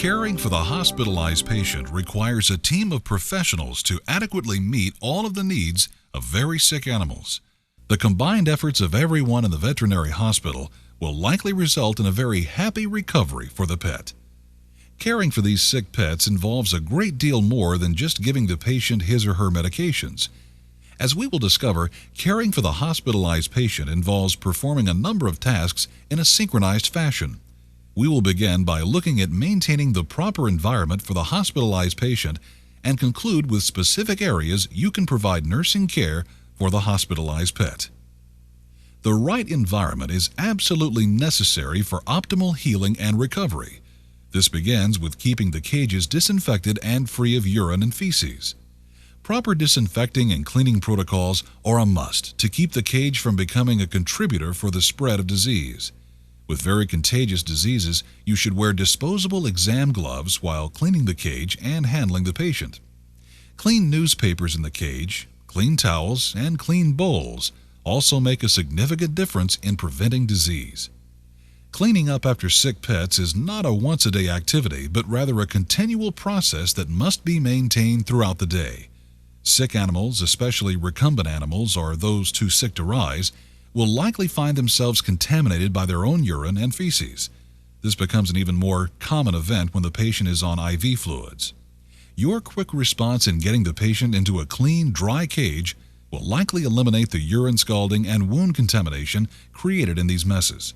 Caring for the hospitalized patient requires a team of professionals to adequately meet all of the needs of very sick animals. The combined efforts of everyone in the veterinary hospital will likely result in a very happy recovery for the pet. Caring for these sick pets involves a great deal more than just giving the patient his or her medications. As we will discover, caring for the hospitalized patient involves performing a number of tasks in a synchronized fashion. We will begin by looking at maintaining the proper environment for the hospitalized patient and conclude with specific areas you can provide nursing care for the hospitalized pet. The right environment is absolutely necessary for optimal healing and recovery. This begins with keeping the cages disinfected and free of urine and feces. Proper disinfecting and cleaning protocols are a must to keep the cage from becoming a contributor for the spread of disease. With very contagious diseases, you should wear disposable exam gloves while cleaning the cage and handling the patient. Clean newspapers in the cage, clean towels, and clean bowls also make a significant difference in preventing disease. Cleaning up after sick pets is not a once-a-day activity, but rather a continual process that must be maintained throughout the day. Sick animals, especially recumbent animals or those too sick to rise, will likely find themselves contaminated by their own urine and feces. This becomes an even more common event when the patient is on IV fluids. Your quick response in getting the patient into a clean, dry cage will likely eliminate the urine scalding and wound contamination created in these messes.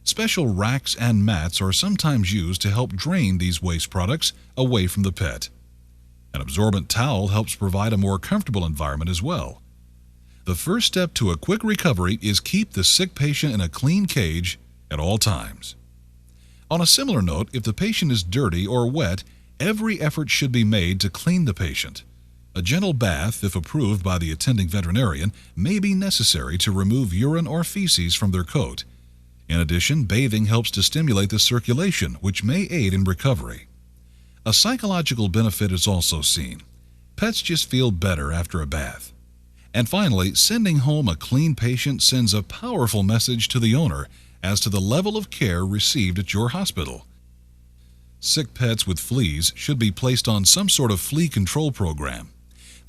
Special racks and mats are sometimes used to help drain these waste products away from the pet. An absorbent towel helps provide a more comfortable environment as well. The first step to a quick recovery is keep the sick patient in a clean cage at all times. On a similar note, if the patient is dirty or wet, every effort should be made to clean the patient. A gentle bath, if approved by the attending veterinarian, may be necessary to remove urine or feces from their coat. In addition, bathing helps to stimulate the circulation, which may aid in recovery. A psychological benefit is also seen. Pets just feel better after a bath. And finally, sending home a clean patient sends a powerful message to the owner as to the level of care received at your hospital. Sick pets with fleas should be placed on some sort of flea control program.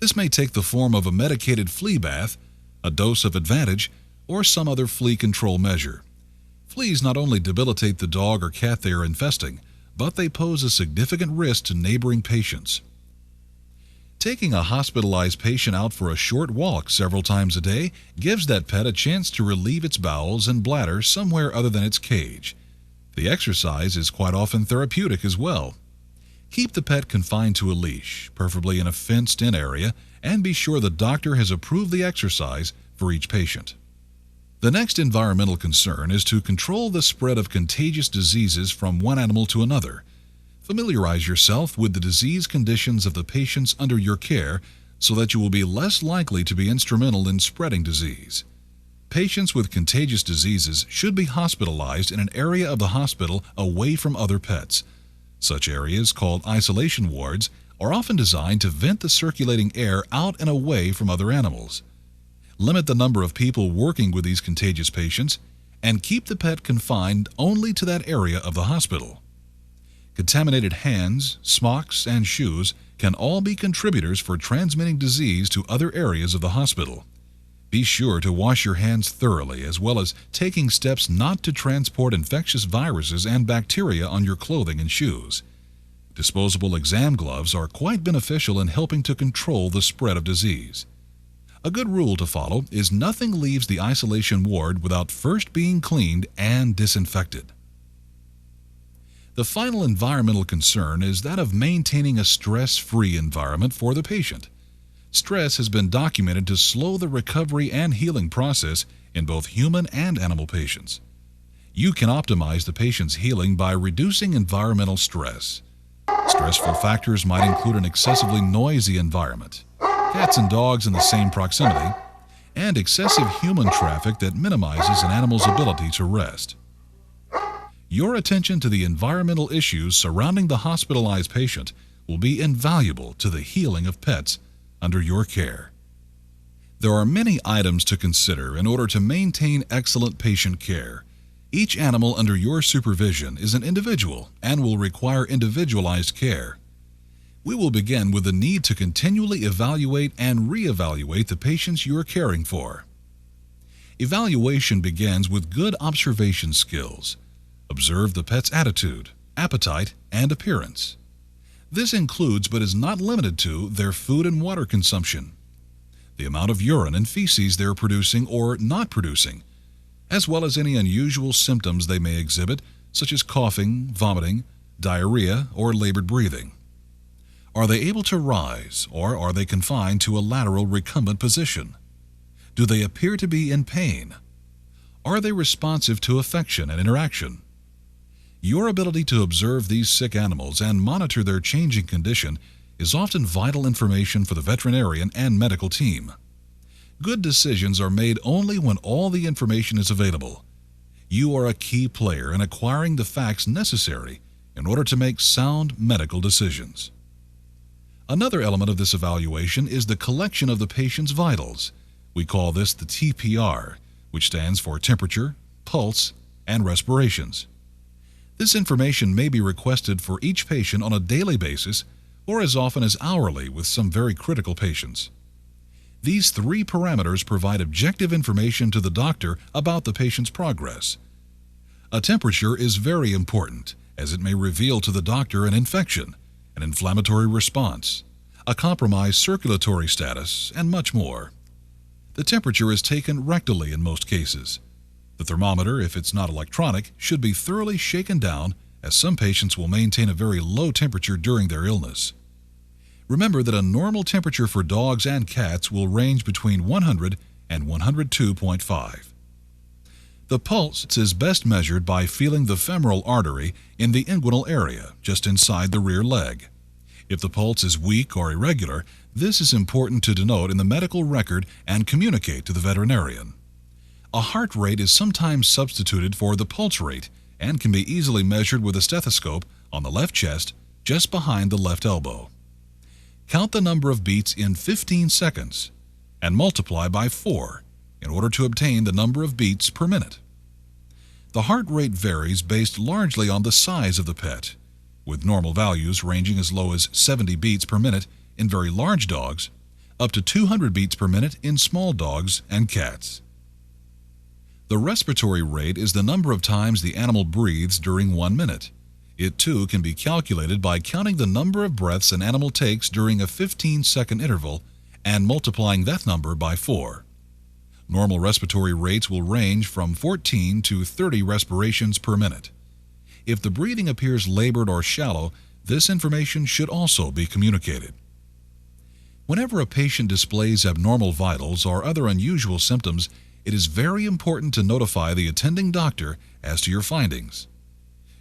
This may take the form of a medicated flea bath, a dose of Advantage, or some other flea control measure. Fleas not only debilitate the dog or cat they are infesting, but they pose a significant risk to neighboring patients. Taking a hospitalized patient out for a short walk several times a day gives that pet a chance to relieve its bowels and bladder somewhere other than its cage. The exercise is quite often therapeutic as well. Keep the pet confined to a leash, preferably in a fenced-in area, and be sure the doctor has approved the exercise for each patient. The next environmental concern is to control the spread of contagious diseases from one animal to another. Familiarize yourself with the disease conditions of the patients under your care so that you will be less likely to be instrumental in spreading disease. Patients with contagious diseases should be hospitalized in an area of the hospital away from other pets. Such areas, called isolation wards, are often designed to vent the circulating air out and away from other animals. Limit the number of people working with these contagious patients and keep the pet confined only to that area of the hospital. Contaminated hands, smocks, and shoes can all be contributors for transmitting disease to other areas of the hospital. Be sure to wash your hands thoroughly, as well as taking steps not to transport infectious viruses and bacteria on your clothing and shoes. Disposable exam gloves are quite beneficial in helping to control the spread of disease. A good rule to follow is nothing leaves the isolation ward without first being cleaned and disinfected. The final environmental concern is that of maintaining a stress-free environment for the patient. Stress has been documented to slow the recovery and healing process in both human and animal patients. You can optimize the patient's healing by reducing environmental stress. Stressful factors might include an excessively noisy environment, cats and dogs in the same proximity, and excessive human traffic that minimizes an animal's ability to rest. Your attention to the environmental issues surrounding the hospitalized patient will be invaluable to the healing of pets under your care. There are many items to consider in order to maintain excellent patient care. Each animal under your supervision is an individual and will require individualized care. We will begin with the need to continually evaluate and reevaluate the patients you are caring for. Evaluation begins with good observation skills. Observe the pet's attitude, appetite, and appearance. This includes but is not limited to their food and water consumption, the amount of urine and feces they are producing or not producing, as well as any unusual symptoms they may exhibit, such as coughing, vomiting, diarrhea, or labored breathing. Are they able to rise, or are they confined to a lateral recumbent position? Do they appear to be in pain? Are they responsive to affection and interaction? Your ability to observe these sick animals and monitor their changing condition is often vital information for the veterinarian and medical team. Good decisions are made only when all the information is available. You are a key player in acquiring the facts necessary in order to make sound medical decisions. Another element of this evaluation is the collection of the patient's vitals. We call this the TPR, which stands for temperature, pulse, and respirations. This information may be requested for each patient on a daily basis or as often as hourly with some very critical patients. These three parameters provide objective information to the doctor about the patient's progress. A temperature is very important as it may reveal to the doctor an infection, an inflammatory response, a compromised circulatory status, and much more. The temperature is taken rectally in most cases. The thermometer, if it's not electronic, should be thoroughly shaken down, as some patients will maintain a very low temperature during their illness. Remember that a normal temperature for dogs and cats will range between 100 and 102.5. The pulse is best measured by feeling the femoral artery in the inguinal area, just inside the rear leg. If the pulse is weak or irregular, this is important to denote in the medical record and communicate to the veterinarian. A heart rate is sometimes substituted for the pulse rate and can be easily measured with a stethoscope on the left chest just behind the left elbow. Count the number of beats in 15 seconds and multiply by 4 in order to obtain the number of beats per minute. The heart rate varies based largely on the size of the pet, with normal values ranging as low as 70 beats per minute in very large dogs up to 200 beats per minute in small dogs and cats. The respiratory rate is the number of times the animal breathes during 1 minute. It too can be calculated by counting the number of breaths an animal takes during a 15-second interval and multiplying that number by 4. Normal respiratory rates will range from 14 to 30 respirations per minute. If the breathing appears labored or shallow, this information should also be communicated. Whenever a patient displays abnormal vitals or other unusual symptoms, it is very important to notify the attending doctor as to your findings.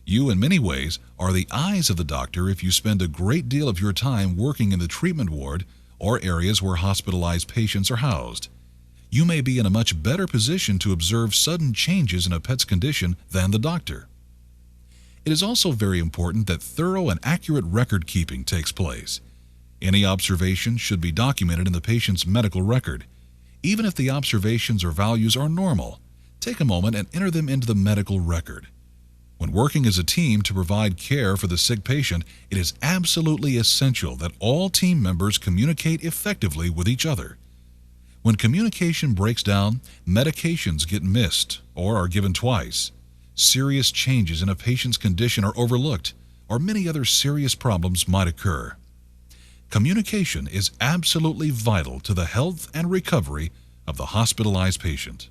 You, in many ways, are the eyes of the doctor if you spend a great deal of your time working in the treatment ward or areas where hospitalized patients are housed. You may be in a much better position to observe sudden changes in a pet's condition than the doctor. It is also very important that thorough and accurate record keeping takes place. Any observation should be documented in the patient's medical record. Even if the observations or values are normal, take a moment and enter them into the medical record. When working as a team to provide care for the sick patient, it is absolutely essential that all team members communicate effectively with each other. When communication breaks down, medications get missed or are given twice. Serious changes in a patient's condition are overlooked, or many other serious problems might occur. Communication is absolutely vital to the health and recovery of the hospitalized patient.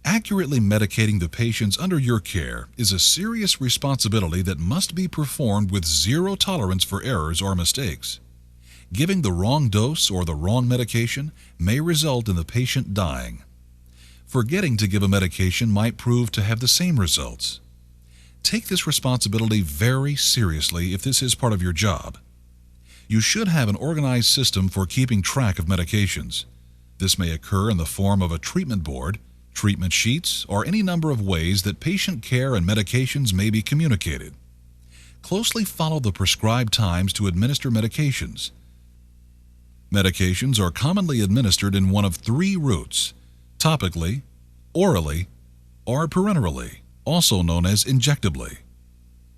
Accurately medicating the patients under your care is a serious responsibility that must be performed with zero tolerance for errors or mistakes. Giving the wrong dose or the wrong medication may result in the patient dying. Forgetting to give a medication might prove to have the same results. Take this responsibility very seriously if this is part of your job. You should have an organized system for keeping track of medications. This may occur in the form of a treatment board, treatment sheets, or any number of ways that patient care and medications may be communicated. Closely follow the prescribed times to administer medications. Medications are commonly administered in one of 3 routes: topically, orally, or parenterally. also known as injectably.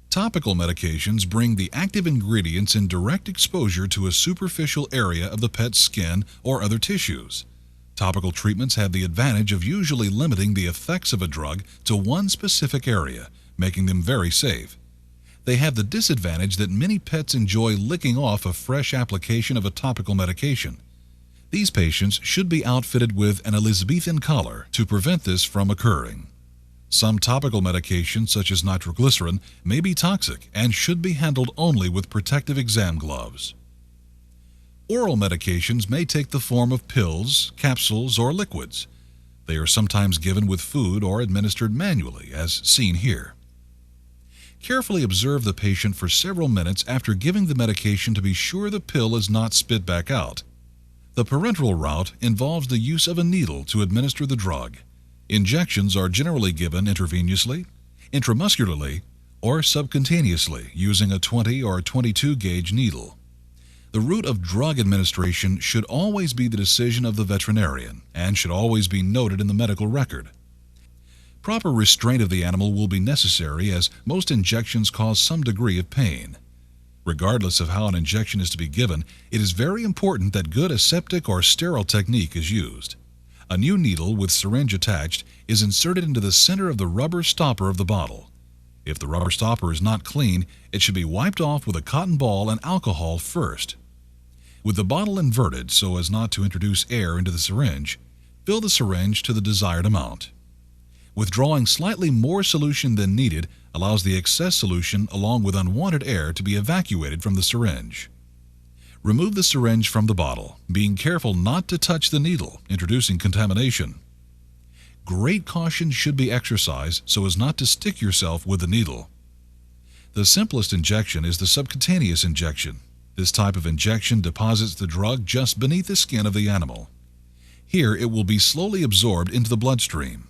Topical medications bring the active ingredients in direct exposure to a superficial area of the pet's skin or other tissues. Topical treatments have the advantage of usually limiting the effects of a drug to one specific area, making them very safe. They have the disadvantage that many pets enjoy licking off a fresh application of a topical medication. These patients should be outfitted with an Elizabethan collar to prevent this from occurring. Some topical medications, such as nitroglycerin, may be toxic and should be handled only with protective exam gloves. Oral medications may take the form of pills, capsules, or liquids. They are sometimes given with food or administered manually, as seen here. Carefully observe the patient for several minutes after giving the medication to be sure the pill is not spit back out. The parenteral route involves the use of a needle to administer the drug. Injections are generally given intravenously, intramuscularly, or subcutaneously using a 20 or 22 gauge needle. The route of drug administration should always be the decision of the veterinarian and should always be noted in the medical record. Proper restraint of the animal will be necessary as most injections cause some degree of pain. Regardless of how an injection is to be given, it is very important that good aseptic or sterile technique is used. A new needle with syringe attached is inserted into the center of the rubber stopper of the bottle. If the rubber stopper is not clean, it should be wiped off with a cotton ball and alcohol first. With the bottle inverted so as not to introduce air into the syringe, fill the syringe to the desired amount. Withdrawing slightly more solution than needed allows the excess solution along with unwanted air to be evacuated from the syringe. Remove the syringe from the bottle, being careful not to touch the needle, introducing contamination. Great caution should be exercised so as not to stick yourself with the needle. The simplest injection is the subcutaneous injection. This type of injection deposits the drug just beneath the skin of the animal. Here it will be slowly absorbed into the bloodstream.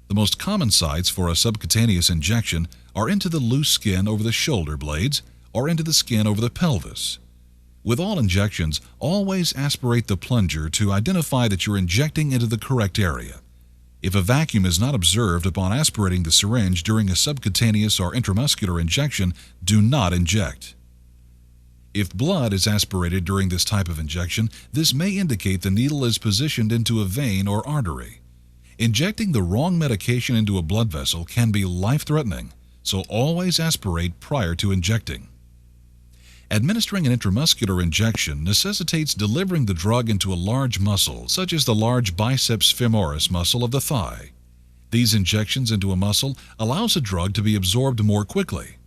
The most common sites for a subcutaneous injection are into the loose skin over the shoulder blades or into the skin over the pelvis. With all injections, always aspirate the plunger to identify that you're injecting into the correct area. If a vacuum is not observed upon aspirating the syringe during a subcutaneous or intramuscular injection, do not inject. If blood is aspirated during this type of injection, this may indicate the needle is positioned into a vein or artery. Injecting the wrong medication into a blood vessel can be life-threatening, so always aspirate prior to injecting. Administering an intramuscular injection necessitates delivering the drug into a large muscle, such as the large biceps femoris muscle of the thigh. These injections into a muscle allows the drug to be absorbed more quickly.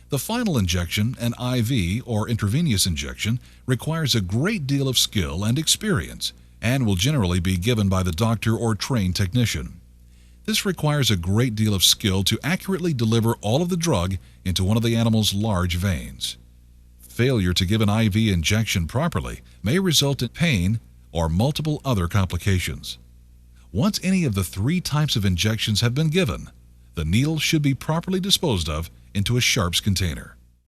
The final injection, an IV or intravenous injection, requires a great deal of skill and experience and will generally be given by the doctor or trained technician. This requires a great deal of skill to accurately deliver all of the drug into one of the animal's large veins. Failure to give an IV injection properly may result in pain or multiple other complications. Once any of the 3 types of injections have been given, the needle should be properly disposed of into a sharps container.